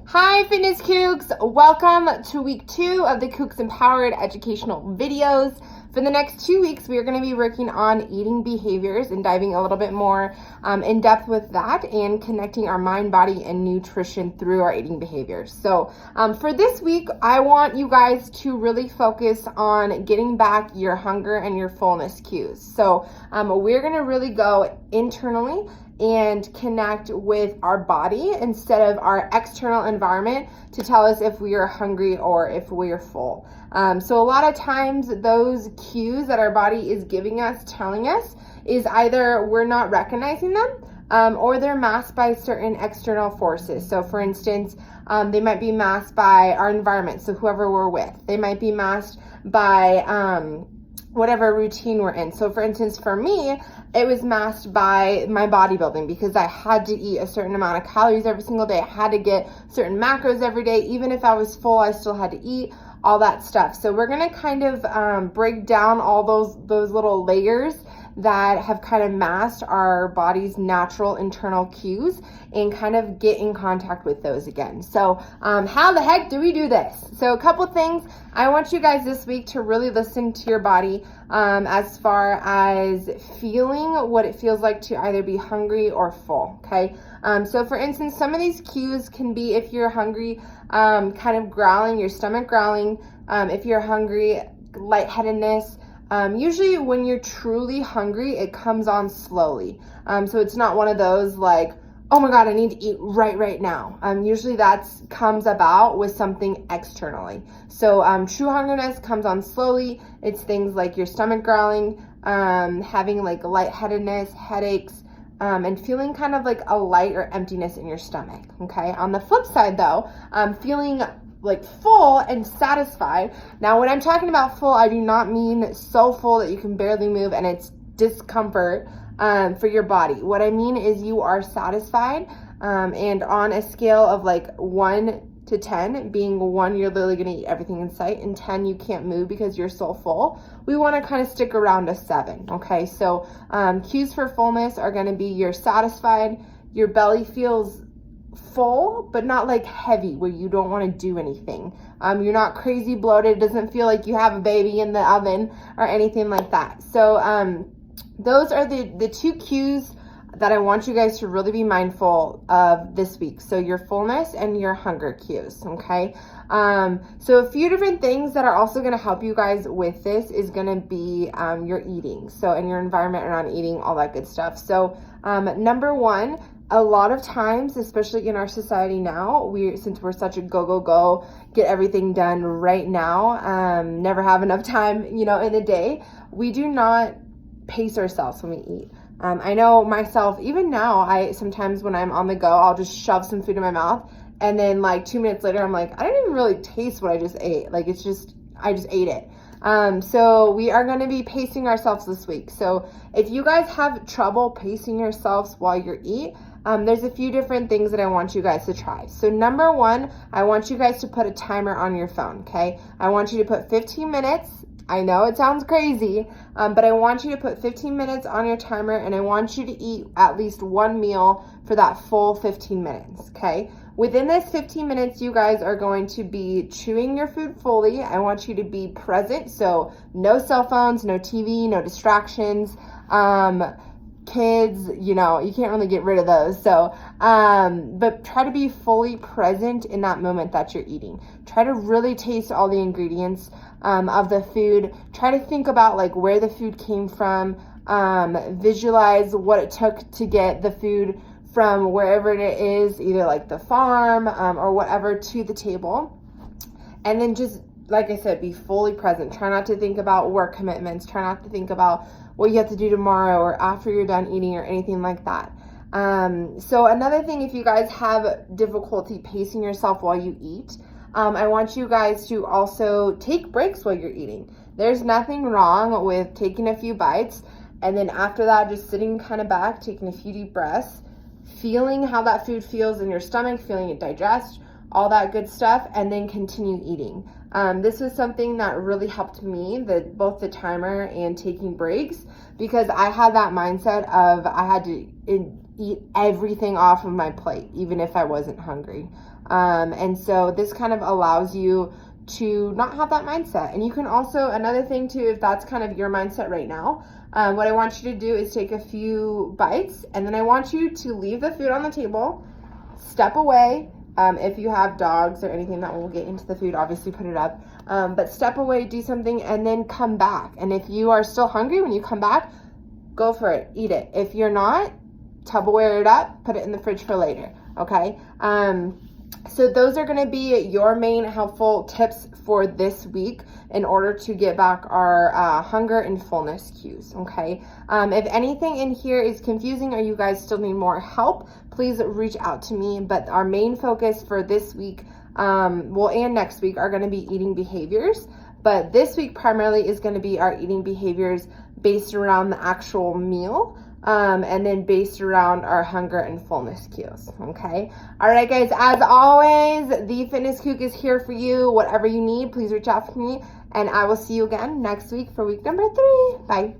Hi Fitness Kooks! Welcome to week 2 of the Kooks Empowered educational videos. For the next 2 weeks, we are going to be working on eating behaviors and diving a little bit more in depth with that and connecting our mind, body, and nutrition through our eating behaviors. So for this week, I want you guys to really focus on getting back your hunger and your fullness cues. So we're going to really go internally and connect with our body instead of our external environment to tell us if we are hungry or if we are full. So a lot of times those cues that our body is giving us, telling us, is either we're not recognizing them or they're masked by certain external forces. So for instance, they might be masked by our environment, so whoever we're with. They might be masked by whatever routine we're in. So for instance, for me, it was masked by my bodybuilding because I had to eat a certain amount of calories every single day. I had to get certain macros every day. Even if I was full, I still had to eat all that stuff. So we're gonna kind of break down all those little layers that have kind of masked our body's natural internal cues and kind of get in contact with those again. So how the heck do we do this? So a couple things. I want you guys this week to really listen to your body as far as feeling what it feels like to either be hungry or full, okay? So for instance, some of these cues can be if you're hungry, kind of growling, your stomach growling. If you're hungry, lightheadedness. Usually when you're truly hungry, it comes on slowly. So it's not one of those like, oh my God, I need to eat right now. Usually that comes about with something externally. So true hungerness comes on slowly. It's things like your stomach growling, having like lightheadedness, headaches, and feeling kind of like a light or emptiness in your stomach, okay? On the flip side though, feeling like full and satisfied. Now, when I'm talking about full, I do not mean so full that you can barely move and it's discomfort for your body. What I mean is you are satisfied, and on a scale of like 1 to 10, being 1, you're literally gonna eat everything in sight, and 10, you can't move because you're so full. We wanna kind of stick around a 7, okay? So cues for fullness are gonna be you're satisfied, your belly feels full, but not like heavy where you don't want to do anything. You're not crazy bloated. It doesn't feel like you have a baby in the oven or anything like that. So those are the 2 cues that I want you guys to really be mindful of this week. So your fullness and your hunger cues, okay? So a few different things that are also going to help you guys with this is going to be your eating. So and your environment around eating, all that good stuff. So number 1, a lot of times, especially in our society now, since we're such a go, get everything done right now, never have enough time, in a day, we do not pace ourselves when we eat. I know myself, even now, sometimes when I'm on the go, I'll just shove some food in my mouth, and then like 2 minutes later, I'm like, I didn't even really taste what I just ate. Like I just ate it. So we are going to be pacing ourselves this week. So if you guys have trouble pacing yourselves while you eat, there's a few different things that I want you guys to try. So number 1, I want you guys to put a timer on your phone, okay? I want you to put 15 minutes. I know it sounds crazy, but I want you to put 15 minutes on your timer, and I want you to eat at least 1 meal for that full 15 minutes, okay? Within this 15 minutes, you guys are going to be chewing your food fully. I want you to be present, so no cell phones, no TV, no distractions. Kids, you can't really get rid of those. So, but try to be fully present in that moment that you're eating. Try to really taste all the ingredients of the food. Try to think about like where the food came from. Visualize what it took to get the food from wherever it is, either like the farm or whatever, to the table. And then just, like I said, be fully present. Try not to think about work commitments. Try not to think about what you have to do tomorrow or after you're done eating or anything like that. So another thing, if you guys have difficulty pacing yourself while you eat, I want you guys to also take breaks while you're eating. There's nothing wrong with taking a few bites and then after that just sitting kind of back, taking a few deep breaths, feeling how that food feels in your stomach, feeling it digest, all that good stuff, and then continue eating. This was something that really helped me, both the timer and taking breaks, because I had that mindset of I had to eat everything off of my plate, even if I wasn't hungry. And so this kind of allows you to not have that mindset. And you can also, another thing too, if that's kind of your mindset right now, what I want you to do is take a few bites, and then I want you to leave the food on the table, step away. If you have dogs or anything that will get into the food, obviously put it up. But step away, do something, and then come back. And if you are still hungry when you come back, go for it, eat it. If you're not, Tupperware it up, put it in the fridge for later, okay? So those are gonna be your main helpful tips for this week in order to get back our hunger and fullness cues, okay? If anything in here is confusing or you guys still need more help, please reach out to me. But our main focus for this week, and next week, are gonna be eating behaviors. But this week primarily is gonna be our eating behaviors based around the actual meal. And then based around our hunger and fullness cues, okay? All right, guys, as always, the Fitness Kook is here for you. Whatever you need, please reach out to me, and I will see you again next week for week number 3. Bye.